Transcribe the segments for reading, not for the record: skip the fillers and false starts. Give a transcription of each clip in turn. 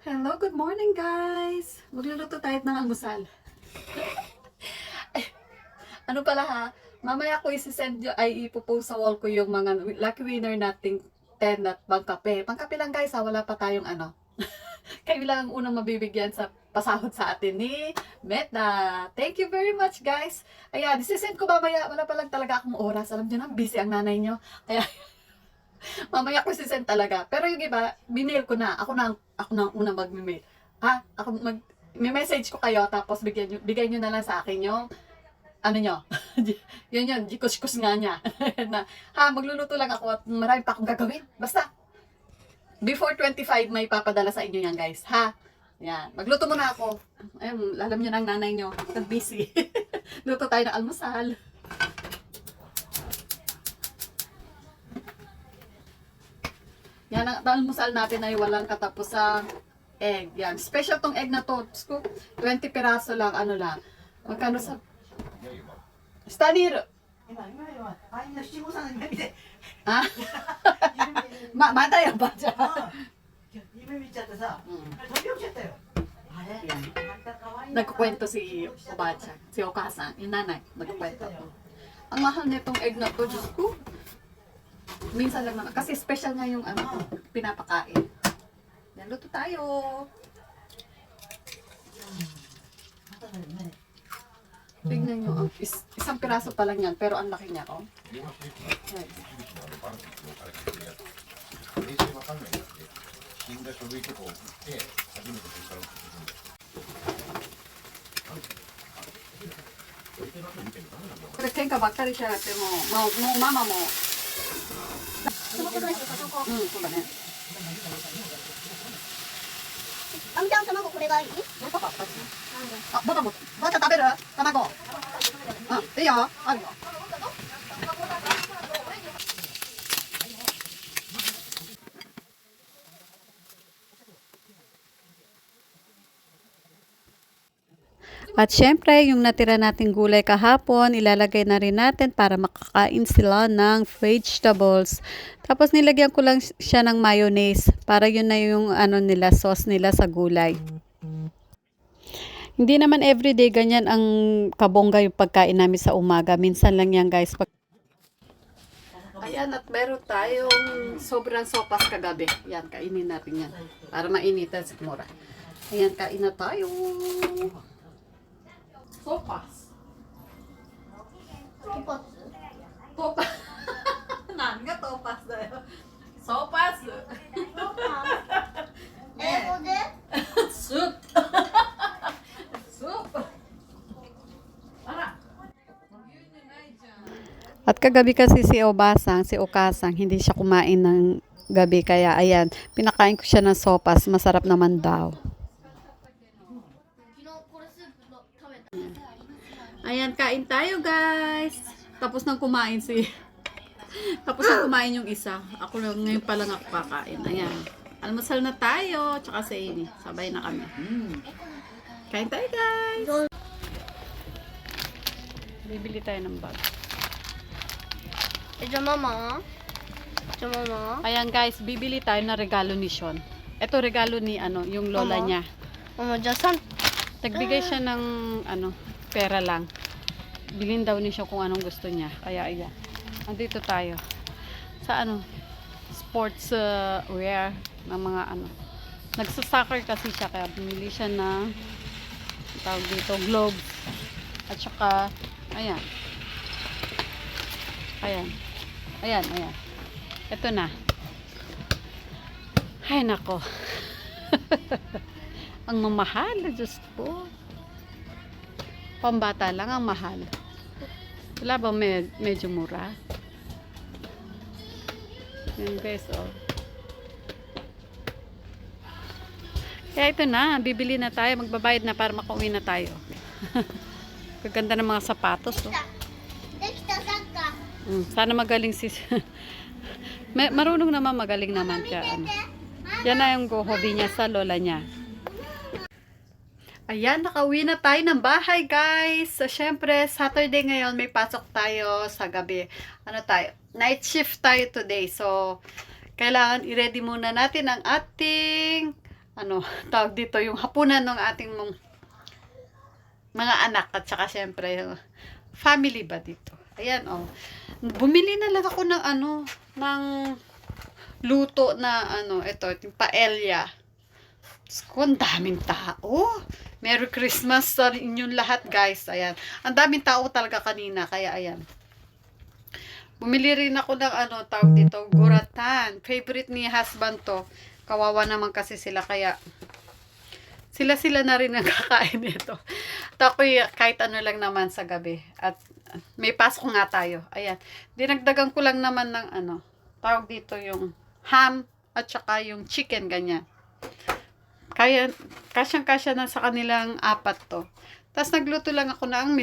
Hello, good morning guys! Magluluto tayo ng almusal. Ay, ano pala ha? Mamaya ko isi-send yung, ay ipopost sa wall ko yung mga lucky winner nating 10 at pangkape. Pangkape lang guys ha, wala pa tayong ano. Kayo lang ang unang mabibigyan sa pasahod sa atin ni Meta. Thank you very much guys. Ayan, isi-send ko mamaya. Wala pa lang talaga akong oras. Alam niyo na, busy ang nanay niyo. Kaya mamaya ko sisend talaga. Pero yung iba, binail ko na. Ako na ang unang mag-mail. Ha? May message ko kayo, tapos bigay nyo na lang sa akin yung, ano nyo, yun, jikus-kus nga niya. Na, magluluto lang ako at marami pa akong gagawin. Basta, before 25, may papadala sa inyo yan, guys. Ha? Yan. Magluto muna ako. Ayun, alam nyo ng nanay nyo. Busy. Luto tayo ng almusal. Yan, ang almusal natin ay walang katapusang egg. Yan. Special tong egg na to. 20 piraso lang, ano lang. Magkano sa... Stanir! 今はあんな七五三の夢見て Ha? Mata yung ba siya? 夢見ちゃってさ、飛び起きちゃったよあれ Yan. あんた可愛いな Nagkukwento si Obacha. Si Okasan. Yung nanay. Nagkukwento. Ang mahal nitong egg na to. Diyos ko. Minsan lang naman. Kasi special nga yung ano, pinapakain. Yan, luto tayo. まただよね Tignan nyo. Isang piraso pa lang yan. Pero ang laki niya. Oh. 電話していく Yan. バンクのあれかけるやつ冷静わかんないんだって死んだ書類とか送って初めてそれから送ってくるんだよ これ喧嘩ばっかりしやがってもうママもそうだねあみちゃん卵これがいい？バタ食べる卵いいよあるよ At syempre, yung natira nating gulay kahapon, ilalagay na rin natin para makakain sila ng vegetables. Tapos nilagyan ko lang siya ng mayonnaise para yun na yung ano nila, sauce nila sa gulay. Hindi naman everyday ganyan ang kabongga yung pagkain namin sa umaga. Minsan lang yan guys. Ayan, at meron tayong sobrang sopas kagabi. Yan, kainin natin yan. Para mainitan si Mora. Ayan, kain na tayo. Sopas. Topas. Topas. Nan nga topas da yo. Sopas. 英語で？ Soup. Soup. Para. At kagabi kasi si Okasang, hindi siya kumain ng gabi. Kaya ayan, pinakain ko siya ng sopas. Masarap naman daw. 昨日これスープの食べた。 Ayan, kain tayo guys. Tapos nang kumain Tapos nang kumain yung isa. Ako lang, ngayon pa lang ako kakain. Ayan. Almusal na tayo. Tsaka sa ini. Sabay na kami. Kain tayo guys. Bibili tayo ng bag. じゃあママ？じゃあママ？ Ayan guys, bibili tayo na regalo ni Sean. Ito regalo ni yung lola Mama? niya. ママじゃあサン Nagbigay siya ng pera lang. Bilhin daw ni siya kung anong gusto niya. Kaya ayan. Andito tayo. Sa sports wear ng mga Nagsasoccer kasi siya kaya bumili siya ng tawag dito gloves. At saka ayan. Ayan. Ayan. Ito na. Ay nako. Ang mamahal, Diyos ko. Pambata lang ang mahal. Wala ba medyo mura? Yan guys, oh. Kaya ito na, bibili na tayo, magbabayad na para makauwi na tayo. Kaganda ng mga sapatos, oh. できたサッカー。 Sana magaling si... Marunong naman, magaling naman siya. Yan na yung hobby niya sa lola niya. Ayan, nakauwi na tayo ng bahay, guys. So, syempre, Saturday ngayon, may pasok tayo sa gabi. Night shift tayo today. So, kailangan i-ready muna natin ang ating ano, tawag dito, yung hapunan ng ating mga anak at saka syempre, family ba dito. Ayan, oh. Bumili na lang ako ng ano, ng luto na ano, ito, yung paella. Ko, ang daming tao. Merry Christmas sa inyong lahat, guys. Ayan. Ang daming tao talaga kanina, kaya ayan. Bumili rin ako ng ano, tawag dito, guratan. Favorite ni husband to. Kawawa naman kasi sila, kaya sila na rin ang kakain nito. At ako kahit ano lang naman sa gabi. At may pasok nga tayo. Ayan. Dinagdagan ko lang naman ng ano, tawag dito yung ham at saka yung chicken, ganyan. Kaya, kasyang-kasya na sa kanilang 4 to. Tapos nagluto lang ako ng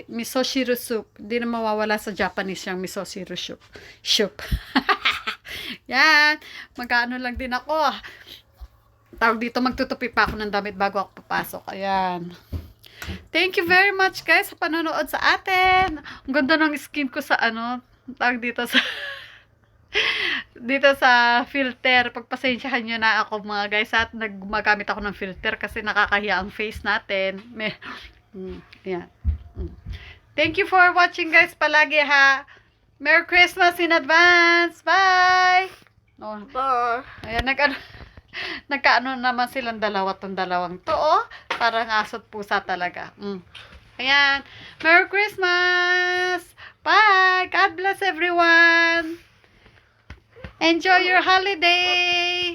misoshiro soup. Hindi na mawawala sa Japanese yung misoshiro soup. Yan. Magkaano lang din ako. Tawag dito, magtutupi pa ako ng damit bago ako papasok. Ayan. Thank you very much, guys, sa panonood sa atin. Ang ganda ng skin ko sa ano, tawag dito sa dito sa filter. Pagpasensyahan nyo na ako, mga guys, at gumagamit ako ng filter kasi nakakahiya ang face natin. Ayan. Thank you for watching, guys, palagi ha. Merry Christmas in advance. Bye. Oh, Bye. ayan, nagkaano naman silang dalawang to, oh. Parang asot pusa talaga. Ayan. Merry Christmas. Bye. God bless everyone. Enjoy your holiday.